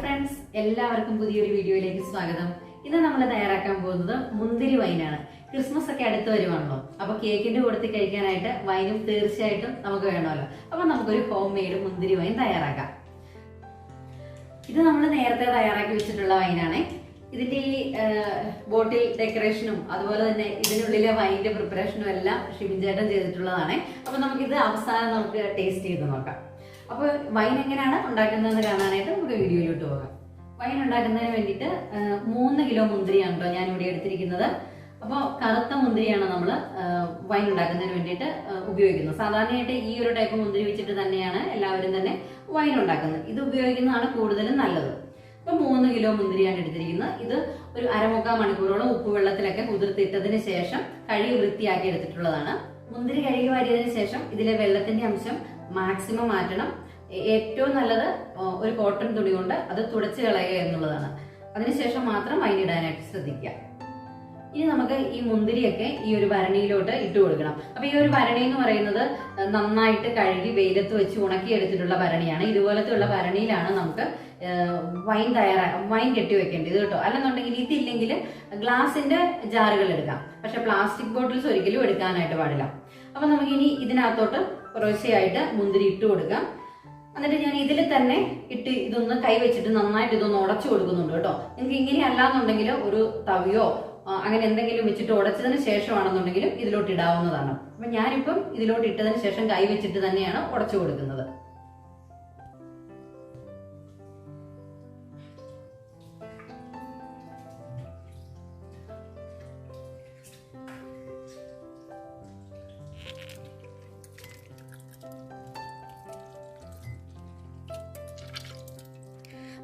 Friends, എല്ലാവർക്കും പുതിയൊരു വീഡിയോയിലേക്ക് സ്വാഗതം. ഇന്ന് നമ്മൾ തയ്യാറാക്കാൻ പോകുന്നത് മുന്തിരി വൈനാണ്. ക്രിസ്മസ് ഒക്കെ അടുത്ത് വരുവാണല്ലോ, അപ്പൊ കേക്കിന്റെ കൂടത്തിൽ കഴിക്കാനായിട്ട് വൈനും തീർച്ചയായിട്ടും നമുക്ക് വേണമല്ലോ. അപ്പൊ നമുക്കൊരു ഹോം മെയ്ഡ് മുന്തിരി വൈൻ തയ്യാറാക്കാം. ഇത് നമ്മൾ നേരത്തെ തയ്യാറാക്കി വെച്ചിട്ടുള്ള വൈനാണ്. ഇതിന്റെ ഈ ബോട്ടിൽ ഡെക്കറേഷനും അതുപോലെ തന്നെ ഇതിനുള്ളിലെ വൈൻ്റെ പ്രിപ്പറേഷനും എല്ലാം ഷിബിൻ ചേട്ടൻ ചെയ്തിട്ടുള്ളതാണ്. അപ്പൊ നമുക്കിത് അവസാനം നമുക്ക് ടേസ്റ്റ് ചെയ്ത് നോക്കാം. അപ്പോൾ വൈൻ എങ്ങനെയാണ് ഉണ്ടാക്കുന്നതെന്ന് കാണാനായിട്ട് നമുക്ക് വീഡിയോയിലോട്ട് പോകാം. വൈൻ ഉണ്ടാക്കുന്നതിന് വേണ്ടിയിട്ട് 3 കിലോ മുന്തിരിയാണ് കേട്ടോ ഞാനിവിടെ എടുത്തിരിക്കുന്നത്. അപ്പോൾ കറുത്ത മുന്തിരിയാണ് നമ്മൾ വൈൻ ഉണ്ടാക്കുന്നതിന് വേണ്ടിയിട്ട് ഉപയോഗിക്കുന്നത്. സാധാരണയായിട്ട് ഈ ഒരു ടൈപ്പ് മുന്തിരി വെച്ചിട്ട് തന്നെയാണ് എല്ലാവരും തന്നെ വൈൻ ഉണ്ടാക്കുന്നത്. ഇത് ഉപയോഗിക്കുന്നതാണ് കൂടുതലും നല്ലത്. അപ്പോൾ 3 കിലോ മുന്തിരിയാണ് എടുത്തിരിക്കുന്നത്. ഇത് ഒരു 1/4 മണിക്കൂറോളം ഉപ്പ് വെള്ളത്തിലൊക്കെ കുതിർത്തിട്ടതിന് ശേഷം കഴുകി വൃത്തിയാക്കി എടുത്തിട്ടുള്ളതാണ്. മുന്തിരി കഴുകി വാരിയതിനു ശേഷം ഇതിലെ വെള്ളത്തിന്റെ അംശം മാക്സിമം മാറ്റണം. ഏറ്റവും നല്ലത് ഒരു കോട്ടൺ തുണി കൊണ്ട് അത് തുടച്ചു കളയുക എന്നുള്ളതാണ്. അതിനുശേഷം മാത്രം വൈൻ ഇടാനായിട്ട് ശ്രദ്ധിക്കുക. ഇനി നമുക്ക് ഈ മുന്തിരിയൊക്കെ ഈ ഒരു ഭരണിയിലോട്ട് ഇട്ട് കൊടുക്കണം. അപ്പൊ ഈ ഒരു ഭരണി എന്ന് പറയുന്നത് നന്നായിട്ട് കഴുകി വെയിലത്ത് വെച്ച് ഉണക്കി എടുത്തിട്ടുള്ള ഭരണിയാണ്. ഇതുപോലത്തെ ഉള്ള ഭരണിയിലാണ് നമുക്ക് വൈൻ കെട്ടി വെക്കേണ്ടത് കേട്ടോ. അല്ലെന്നുണ്ടെങ്കിൽ ഇതില്ലെങ്കിൽ ഗ്ലാസിന്റെ ജാറുകൾ എടുക്കാം, പക്ഷെ പ്ലാസ്റ്റിക് ബോട്ടിൽസ് ഒരിക്കലും എടുക്കാനായിട്ട് പാടില്ല. അപ്പൊ നമുക്ക് ഇനി ഇതിനകത്തോട്ട് കുറേശ്ശെയായിട്ട് മുന്തിരി ഇട്ട് കൊടുക്കാം. എന്നിട്ട് ഞാൻ ഇതിൽ തന്നെ ഇട്ട് ഇതൊന്ന് കൈ വെച്ചിട്ട് നന്നായിട്ട് ഇതൊന്ന് ഉടച്ചു കൊടുക്കുന്നുണ്ട് കേട്ടോ. നിങ്ങൾക്ക് ഇങ്ങനെ അല്ലാന്നുണ്ടെങ്കിൽ ഒരു തവിയോ അങ്ങനെ എന്തെങ്കിലും വെച്ചിട്ട് ഉടച്ചതിന് ശേഷമാണെന്നുണ്ടെങ്കിലും ഇതിലോട്ട് ഇടാവുന്നതാണ്. അപ്പൊ ഞാനിപ്പം ഇതിലോട്ട് ഇട്ടതിന് ശേഷം കൈ വെച്ചിട്ട് തന്നെയാണ് ഉടച്ചു കൊടുക്കുന്നത്.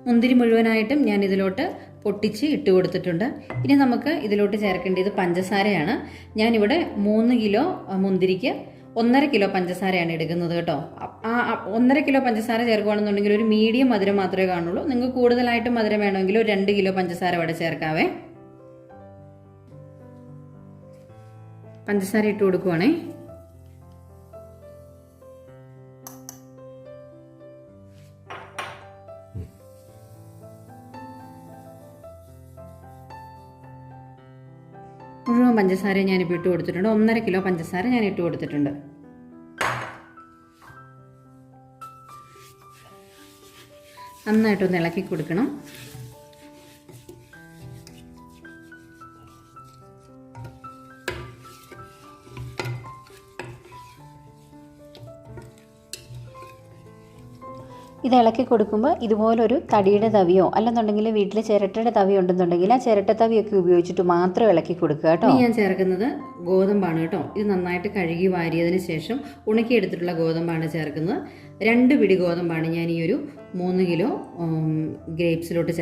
മുന്തിരി മുഴുവനായിട്ടും ഞാൻ ഇതിലോട്ട് പൊട്ടിച്ച് ഇട്ട് കൊടുത്തിട്ടുണ്ട്. ഇനി നമുക്ക് ഇതിലോട്ട് ചേർക്കേണ്ടത് പഞ്ചസാരയാണ്. ഞാനിവിടെ 3 കിലോ മുന്തിരിക്ക് 1.5 കിലോ പഞ്ചസാരയാണ് എടുക്കുന്നത് കേട്ടോ. 1.5 കിലോ പഞ്ചസാര ചേർക്കുകയാണെന്നുണ്ടെങ്കിൽ ഒരു മീഡിയം മധുരം മാത്രമേ കാണുള്ളൂ. നിങ്ങൾക്ക് കൂടുതലായിട്ട് മധുരം വേണമെങ്കിൽ ഒരു 2 കിലോ പഞ്ചസാര ഇവിടെ ചേർക്കാവേ. പഞ്ചസാര ഇട്ട് കൊടുക്കുവാണേ. മുഴുവൻ പഞ്ചസാര ഞാനിപ്പോൾ ഇട്ട് കൊടുത്തിട്ടുണ്ട്. 1.5 കിലോ പഞ്ചസാര ഞാൻ ഇട്ട് കൊടുത്തിട്ടുണ്ട്. നന്നായിട്ടൊന്ന് ഇളക്കി കൊടുക്കണം. ഇത് ഇളക്കി കൊടുക്കുമ്പോൾ ഇതുപോലൊരു തടിയുടെ തവിയോ അല്ലെന്നുണ്ടെങ്കിൽ വീട്ടിൽ ചിരട്ടയുടെ തവി ഉണ്ടെന്നുണ്ടെങ്കിൽ ആ ചിരട്ട തവിയൊക്കെ ഉപയോഗിച്ചിട്ട് മാത്രം ഇളക്കി കൊടുക്കുക കേട്ടോ. ഞാൻ ചേർക്കുന്നത് ഗോതമ്പാണ് കേട്ടോ. ഇത് നന്നായിട്ട് കഴുകി വാരിയതിന് ശേഷം ഉണക്കിയെടുത്തിട്ടുള്ള ഗോതമ്പാണ് ചേർക്കുന്നത്. 2 പിടി ഗോതമ്പാണ് ഞാൻ ഈ ഒരു 3 കിലോ ഗ്രേപ്സിലോട്ട്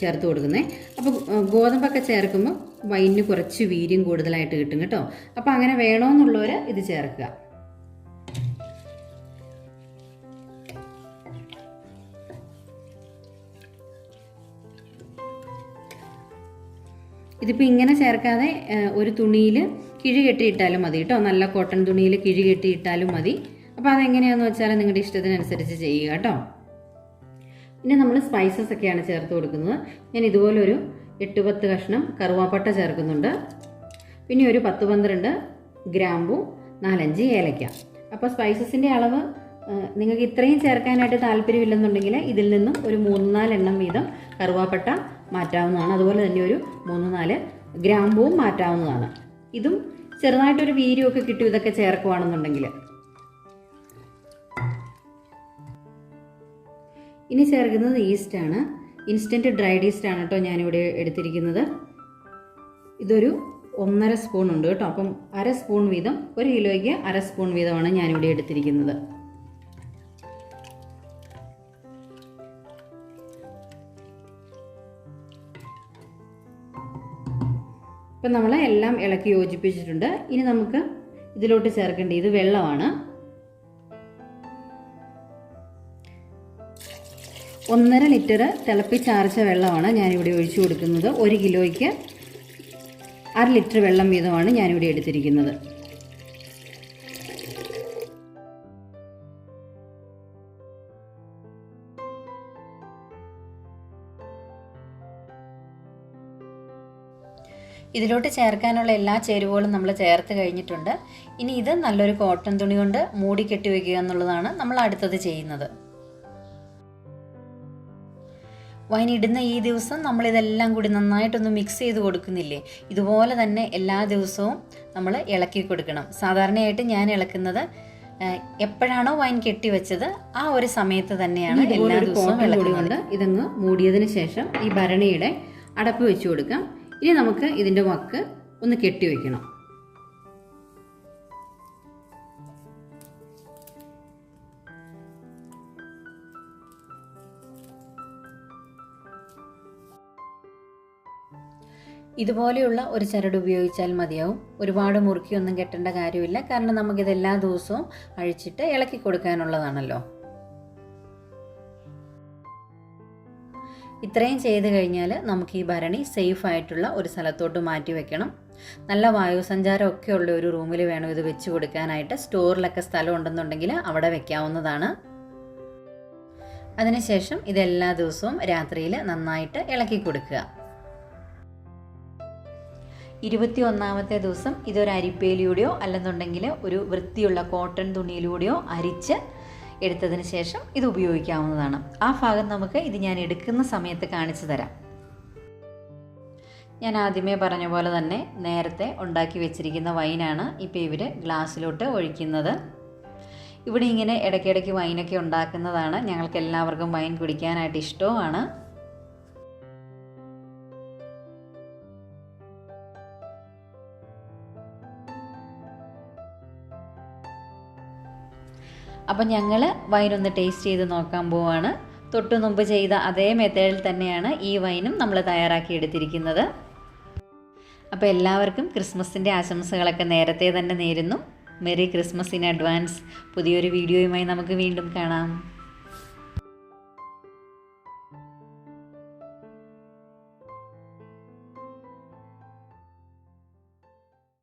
ചേർത്ത് കൊടുക്കുന്നത്. അപ്പോൾ ഗോതമ്പൊക്കെ ചേർക്കുമ്പോൾ വൈനിന് കുറച്ച് വീര്യം കൂടുതലായിട്ട് കിട്ടും കേട്ടോ. അപ്പോൾ അങ്ങനെ വേണമെന്നുള്ളവർ ഇത് ചേർക്കുക. ഇതിപ്പോൾ ഇങ്ങനെ ചേർക്കാതെ ഒരു തുണിയിൽ കിഴി കെട്ടിയിട്ടാലും മതി കേട്ടോ. നല്ല കോട്ടൺ തുണിയിൽ കിഴി കെട്ടിയിട്ടാലും മതി. അപ്പോൾ അതെങ്ങനെയാണെന്ന് വെച്ചാൽ നിങ്ങളുടെ ഇഷ്ടത്തിനനുസരിച്ച് ചെയ്യുക കേട്ടോ. പിന്നെ നമ്മൾ സ്പൈസസ് ഒക്കെയാണ് ചേർത്ത് കൊടുക്കുന്നത്. ഞാൻ ഇതുപോലൊരു 8-10 കഷ്ണം കറുവാപ്പട്ട ചേർക്കുന്നുണ്ട്. പിന്നെ ഒരു 10-12 ഗ്രാമ്പു, 4-5 ഏലക്ക. അപ്പോൾ സ്പൈസസിൻ്റെ അളവ് നിങ്ങൾക്ക് ഇത്രയും ചേർക്കാനായിട്ട് താല്പര്യമില്ലെന്നുണ്ടെങ്കിൽ ഇതിൽ നിന്നും ഒരു 3-4 എണ്ണം വീതം കറുവാപ്പട്ട മാറ്റാവുന്നതാണ്. അതുപോലെ തന്നെ ഒരു 3-4 ഗ്രാമ്പുവും മാറ്റാവുന്നതാണ്. ഇതും ചെറുതായിട്ടൊരു വീര്യമൊക്കെ കിട്ടും ഇതൊക്കെ ചേർക്കുവാണെന്നുണ്ടെങ്കിൽ. ഇനി ചേർക്കുന്നത് ഈസ്റ്റാണ്. ഇൻസ്റ്റൻറ്റ് ഡ്രൈഡ് ഈസ്റ്റാണ് കേട്ടോ ഞാനിവിടെ എടുത്തിരിക്കുന്നത്. ഇതൊരു 1.5 സ്പൂൺ ഉണ്ട് കേട്ടോ. അപ്പം 1/2 സ്പൂൺ വീതം, 1 കിലോയ്ക്ക് 1/2 സ്പൂൺ വീതമാണ് ഞാനിവിടെ എടുത്തിരിക്കുന്നത്. ഇപ്പം നമ്മൾ എല്ലാം ഇളക്കി യോജിപ്പിച്ചിട്ടുണ്ട്. ഇനി നമുക്ക് ഇതിലോട്ട് ചേർക്കേണ്ടത് ഇത് വെള്ളമാണ്. 1.5 ലിറ്റർ തിളപ്പിച്ചാർച്ച വെള്ളമാണ് ഞാനിവിടെ ഒഴിച്ചു കൊടുക്കുന്നത്. 1 കിലോയ്ക്ക് 1/2 ലിറ്റർ വെള്ളം വീതമാണ് ഞാനിവിടെ എടുത്തിരിക്കുന്നത്. ഇതിലോട്ട് ചേർക്കാനുള്ള എല്ലാ ചേരുവകളും നമ്മൾ ചേർത്ത് കഴിഞ്ഞിട്ടുണ്ട്. ഇനി ഇത് നല്ലൊരു കോട്ടൺ തുണി കൊണ്ട് മൂടി കെട്ടി വയ്ക്കുക എന്നുള്ളതാണ് നമ്മൾ അടുത്തത് ചെയ്യുന്നത്. വൈൻ ഇടുന്ന ഈ ദിവസം നമ്മളിതെല്ലാം കൂടി നന്നായിട്ടൊന്ന് മിക്സ് ചെയ്ത് കൊടുക്കുന്നില്ലേ, ഇതുപോലെ തന്നെ എല്ലാ ദിവസവും നമ്മൾ ഇളക്കി കൊടുക്കണം. സാധാരണയായിട്ട് ഞാൻ ഇളക്കുന്നത് എപ്പോഴാണോ വൈൻ കെട്ടിവെച്ചത് ആ ഒരു സമയത്ത് തന്നെയാണ് എല്ലാ ദിവസവും ഇളക്കുന്നത്. ഇതങ്ങ് മൂടിയതിന് ശേഷം ഈ ഭരണിയുടെ അടപ്പ് വെച്ച് കൊടുക്കാം. ഇനി നമുക്ക് ഇതിൻ്റെ വക്ക് ഒന്ന് കെട്ടിവെക്കണം. ഇതുപോലെയുള്ള ഒരു ചരട് ഉപയോഗിച്ചാൽ മതിയാവും. ഒരുപാട് മുറുക്കിയൊന്നും കെട്ടേണ്ട കാര്യമില്ല, കാരണം നമുക്കിത് എല്ലാ ദിവസവും അഴിച്ചിട്ട് ഇളക്കി കൊടുക്കാനുള്ളതാണല്ലോ. ഇത്രയും ചെയ്ത് കഴിഞ്ഞാൽ നമുക്ക് ഈ ഭരണി സേഫ് ആയിട്ടുള്ള ഒരു സ്ഥലത്തോട്ട് മാറ്റി വെക്കണം. നല്ല വായുസഞ്ചാരമൊക്കെ ഉള്ള ഒരു റൂമിൽ വേണം ഇത് വെച്ച് കൊടുക്കാനായിട്ട്. സ്റ്റോറിലൊക്കെ സ്ഥലം ഉണ്ടെന്നുണ്ടെങ്കിൽ അവിടെ വെക്കാവുന്നതാണ്. അതിനുശേഷം ഇതെല്ലാ ദിവസവും രാത്രിയിൽ നന്നായിട്ട് ഇളക്കി കൊടുക്കുക. 21ാമത്തെ ദിവസം ഇതൊരു അരിപ്പയിലൂടെയോ അല്ലെന്നുണ്ടെങ്കിൽ ഒരു വൃത്തിയുള്ള കോട്ടൺ തുണിയിലൂടെയോ അരിച്ച് എടുത്തതിന് ശേഷം ഇത് ഉപയോഗിക്കാവുന്നതാണ്. ആ ഭാഗം നമുക്ക് ഇത് ഞാൻ എടുക്കുന്ന സമയത്ത് കാണിച്ചു തരാം. ഞാൻ ആദ്യമേ പറഞ്ഞ പോലെ തന്നെ നേരത്തെ ഉണ്ടാക്കി വെച്ചിരിക്കുന്ന വൈനാണ് ഇപ്പോൾ ഇവർ ഗ്ലാസ്സിലോട്ട് ഒഴിക്കുന്നത്. ഇവിടെ ഇങ്ങനെ ഇടയ്ക്കിടയ്ക്ക് വൈനൊക്കെ ഉണ്ടാക്കുന്നതാണ്. ഞങ്ങൾക്ക് എല്ലാവർക്കും വൈൻ കുടിക്കാനായിട്ട് ഇഷ്ടവുമാണ്. അപ്പം ഞങ്ങൾ വൈനൊന്ന് ടേസ്റ്റ് ചെയ്ത് നോക്കാൻ പോവാണ്. തൊട്ടു മുമ്പ് ചെയ്ത അതേ മെത്തേഡിൽ തന്നെയാണ് ഈ വൈനും നമ്മൾ തയ്യാറാക്കി എടുത്തിരിക്കുന്നത്. അപ്പോൾ എല്ലാവർക്കും ക്രിസ്മസിൻ്റെ ആശംസകളൊക്കെ നേരത്തെ തന്നെ നേരുന്നു. Merry Christmas in advance. പുതിയൊരു വീഡിയോയുമായി നമുക്ക് വീണ്ടും കാണാം.